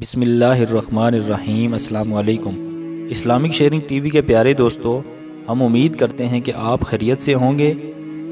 بسم اللہ الرحمن الرحیم۔ السلام علیکم۔ اسلامک شیئرنگ ٹی وی کے پیارے دوستو، ہم امید کرتے ہیں کہ آپ خیریت سے ہوں گے۔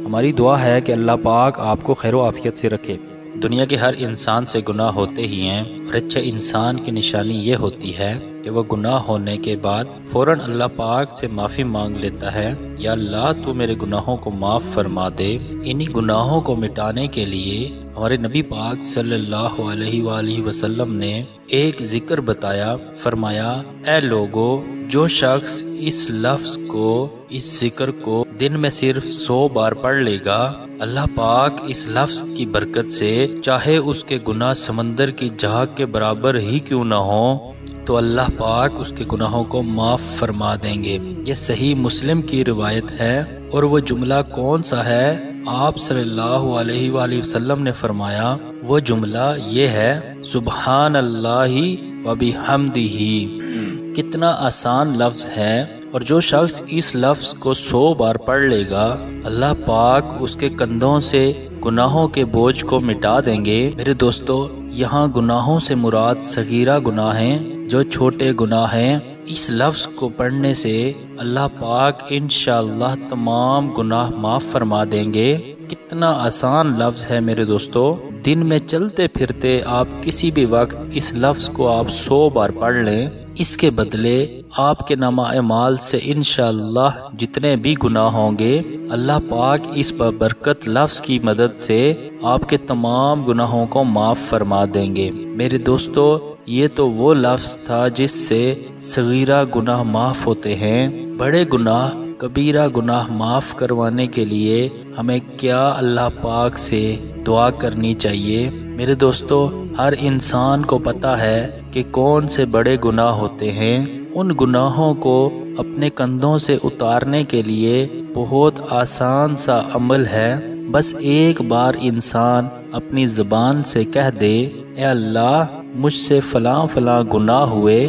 ہماری دعا ہے کہ اللہ پاک آپ کو خیر و عافیت سے رکھے۔ دنیا کے ہر انسان سے گناہ ہوتے ہی ہیں، اور اچھے انسان کی نشانی یہ ہوتی ہے کہ وہ گناہ ہونے کے بعد فوراً اللہ پاک سے معافی مانگ لیتا ہے، یا اللہ تو میرے گناہوں کو معاف فرما دے۔ انہی گناہوں کو مٹانے کے لیے ہمارے نبی پاک صلی اللہ علیہ وآلہ وسلم نے ایک ذکر بتایا، فرمایا اے لوگو، جو شخص اس لفظ کو، اس ذکر کو دن میں صرف 100 بار پڑھ لے گا، اللہ پاک اس لفظ کی برکت سے چاہے اس کے گناہ سمندر کی جھاگ کے برابر ہی کیوں نہ ہو، تو اللہ پاک اس کے گناہوں کو معاف فرما دیں گے۔ یہ صحیح مسلم کی روایت ہے، اور وہ جملہ کون سا ہے؟ آپ صلی اللہ علیہ وآلہ وسلم نے فرمایا، وہ جملہ یہ ہے، سبحان اللہ و بحمدہ۔ کتنا آسان لفظ ہے، اور جو شخص اس لفظ کو 100 بار پڑھ لے گا، اللہ پاک اس کے کندھوں سے گناہوں کے بوجھ کو مٹا دیں گے۔ میرے دوستو، یہاں گناہوں سے مراد صغیرہ گناہ ہیں، جو چھوٹے گناہ ہیں۔ اس لفظ کو پڑھنے سے اللہ پاک انشاءاللہ تمام گناہ معاف فرما دیں گے۔ کتنا آسان لفظ ہے میرے دوستو۔ دن میں چلتے پھرتے آپ کسی بھی وقت اس لفظ کو آپ 100 بار پڑھ لیں، اس کے بدلے آپ کے نامہ اعمال سے انشاءاللہ جتنے بھی گناہ ہوں گے، اللہ پاک اس بابرکت لفظ کی مدد سے آپ کے تمام گناہوں کو معاف فرما دیں گے۔ میرے دوستو، یہ تو وہ لفظ تھا جس سے صغیرہ گناہ معاف ہوتے ہیں۔ بڑے گناہ، کبیرہ گناہ معاف کروانے کے لیے ہمیں کیا اللہ پاک سے دعا کرنی چاہیے؟ میرے دوستو، ہر انسان کو پتہ ہے کہ کون سے بڑے گناہ ہوتے ہیں۔ ان گناہوں کو اپنے کندھوں سے اتارنے کے لیے بہت آسان سا عمل ہے۔ بس ایک بار انسان اپنی زبان سے کہہ دے، اے اللہ، مجھ سے فلاں فلاں گناہ ہوئے،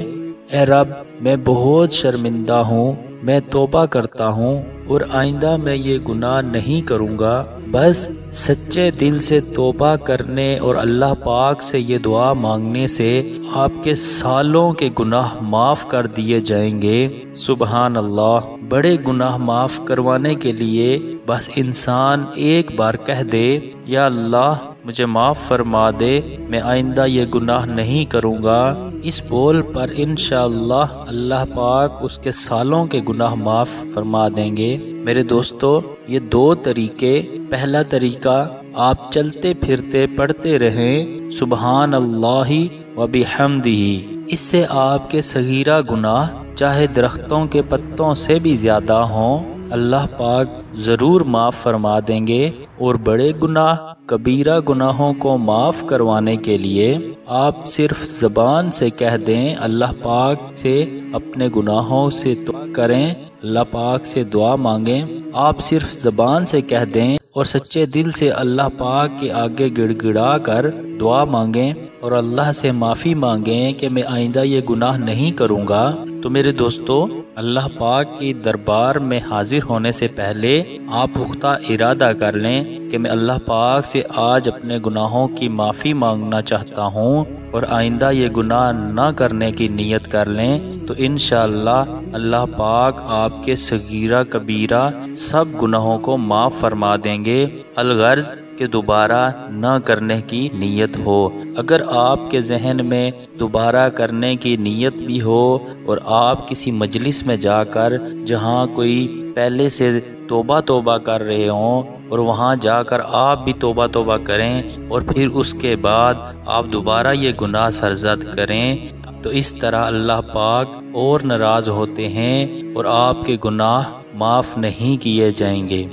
اے رب میں بہت شرمندہ ہوں، میں توبہ کرتا ہوں اور آئندہ میں یہ گناہ نہیں کروں گا۔ بس سچے دل سے توبہ کرنے اور اللہ پاک سے یہ دعا مانگنے سے آپ کے سالوں کے گناہ معاف کر دیے جائیں گے۔ سبحان اللہ۔ بڑے گناہ معاف کروانے کے لیے بس انسان ایک بار کہہ دے، یا اللہ مجھے معاف فرما دے، میں آئندہ یہ گناہ نہیں کروں گا۔ اس بول پر انشاءاللہ اللہ پاک اس کے سالوں کے گناہ معاف فرما دیں گے۔ میرے دوستو، یہ 2 طریقے۔ پہلا طریقہ، آپ چلتے پھرتے پڑھتے رہیں سبحان اللہ و بحمدہ۔ اس سے آپ کے صغیرہ گناہ چاہے درختوں کے پتوں سے بھی زیادہ ہوں، اللہ پاک ضرور معاف فرما دیں گے۔ اور بڑے گناہ، کبیرہ گناہوں کو معاف کروانے کے لیے آپ صرف زبان سے کہہ دیں، اللہ پاک سے اپنے گناہوں سے توبہ کریں، اللہ پاک سے دعا مانگیں۔ آپ صرف زبان سے کہہ دیں اور سچے دل سے اللہ پاک کے آگے گڑ گڑا کر دعا مانگیں اور اللہ سے معافی مانگیں کہ میں آئندہ یہ گناہ نہیں کروں گا، تو میرے دوستو، اللہ پاک کی دربار میں حاضر ہونے سے پہلے آپ پختہ ارادہ کر لیں کہ میں اللہ پاک سے آج اپنے گناہوں کی معافی مانگنا چاہتا ہوں، اور آئندہ یہ گناہ نہ کرنے کی نیت کر لیں، تو انشاءاللہ اللہ پاک آپ کے صغیرہ کبیرہ سب گناہوں کو معاف فرما دیں گے، الغرض کہ دوبارہ نہ کرنے کی نیت ہو۔ اگر آپ کے ذہن میں دوبارہ کرنے کی نیت بھی ہو، اور آپ کسی مجلس میں جا کر جہاں کوئی پہلے سے توبہ کر رہے ہوں، اور وہاں جا کر آپ بھی توبہ کریں، اور پھر اس کے بعد آپ دوبارہ یہ گناہ سرزد کریں، تو اس طرح اللہ پاک اور ناراض ہوتے ہیں اور آپ کے گناہ معاف نہیں کیے جائیں گے۔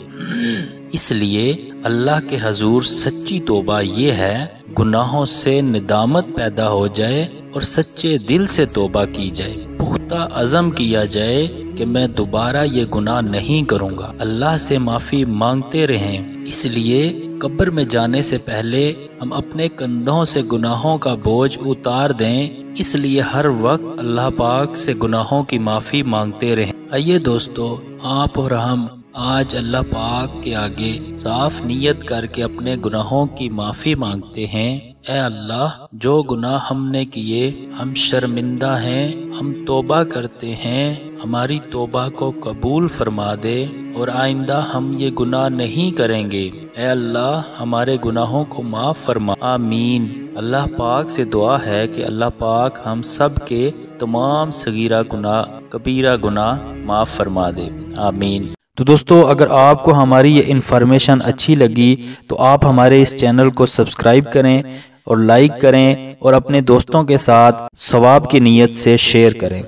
اس لیے اللہ کے حضور سچی توبہ یہ ہے، گناہوں سے ندامت پیدا ہو جائے اور سچے دل سے توبہ کی جائے، پختہ عزم کیا جائے کہ میں دوبارہ یہ گناہ نہیں کروں گا، اللہ سے معافی مانگتے رہیں۔ اس لیے قبر میں جانے سے پہلے ہم اپنے کندھوں سے گناہوں کا بوجھ اتار دیں، اس لیے ہر وقت اللہ پاک سے گناہوں کی معافی مانگتے رہیں۔ آئیے دوستو، آپ اور ہم آج اللہ پاک کے آگے صاف نیت کر کے اپنے گناہوں کی معافی مانگتے ہیں اے اللہ جو گناہ ہم نے کیے ہم شرمندہ ہیں، ہم توبہ کرتے ہیں، ہماری توبہ کو قبول فرما دے اور آئندہ ہم یہ گناہ نہیں کریں گے۔ اے اللہ ہمارے گناہوں کو معاف فرما، آمین۔ اللہ پاک سے دعا ہے کہ اللہ پاک ہم سب کے تمام صغیرہ گناہ کبیرہ گناہ معاف فرما دے، آمین۔ تو دوستو اگر آپ کو ہماری یہ انفارمیشن اچھی لگی تو آپ ہمارے اس چینل کو سبسکرائب کریں اور لائک کریں اور اپنے دوستوں کے ساتھ ثواب کی نیت سے شیئر کریں۔